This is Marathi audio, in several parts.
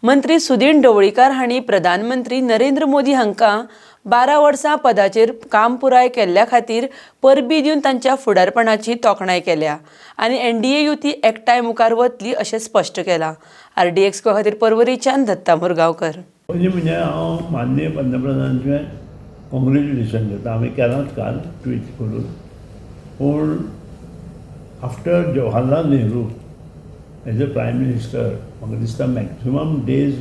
मंत्री सुदीन ढवळीकर हांणी प्रधानमंत्री नरेंद्र मोदी हांकां 12 वर्सां पदाचेर काम पुराय केल्ल्या खातीर परबीं दिवन तांच्या फुडारपणाची तोखणाय केल्या आनी एनडीए युती एकठांय मुखार वतली अशें स्पश्ट केलां। RDX खातीर पर्वरीच्यान दत्ता मुरगांवकर। पयलीं म्हणजे हांव माननीय पंतप्रधानांचें कॉंग्रेच्युलेशन करता। हांवें केलांच काल ट्वीट करून। पूण after Jawaharlal Nehru as a prime minister म्हाका दिसता मॅक्सिमम डेज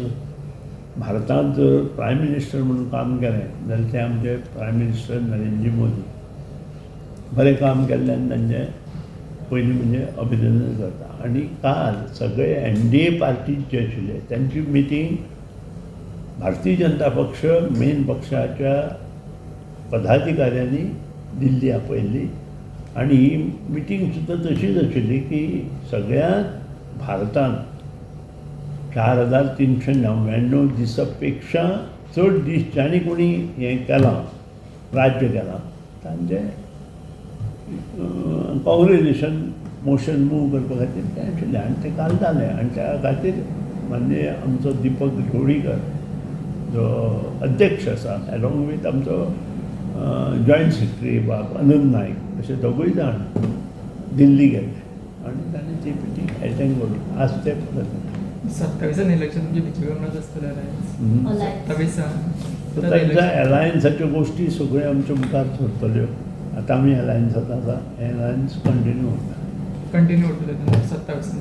भारतांत जर प्रायम मिनिस्टर म्हणून काम केलें जाल्यार तें आमचे प्रायम मिनिस्टर नरेंद्र मोदी। बरें काम केल्ल्यान तांचें पयलीं म्हणजे अभिनंदन करता। आनी काल सगळे एनडीए पार्टी जे आशिल्ले तांची मिटींग भारतीय जनता पक्ष मेन पक्षाच्या पदाधिकाऱ्यांनी दिल्ली आपयल्ली आनी ही मिटींग सुद्दां तशीच आशिल्ली की सगळ्यात भारतांत 4399 दिसा पेक्षा चड दीस जाणी कोणी हें केलां राज्य केलां तांचें कॉंग्रेच्युलेशन मोशन मूव करपा खातीर तें आशिल्लें आनी तें काल जालें। आनी त्या खातीर म्हणजे आमचो दिपक ढवळीकर जो अध्यक्ष आसा एलोंग वीथ आमचो जॉयंट सेक्रेटरी बाब अनंत नायक अशे दोगूय जाण दिल्ली गेले आनी ताणें ती मिटींग एटेंड करून आज ते परत 27 इलेक्शन म्हणजे बीजेपी वांगडाच आसतलें 27 तांच्या एलायन्साच्यो गोश्टी सगळ्यो आमच्या मुखार सरतल्यो। आतां आमी एलायन्सांत आसा, एलायन्स कंटिन्यू उरता। कंटिन्यू उरतलें 27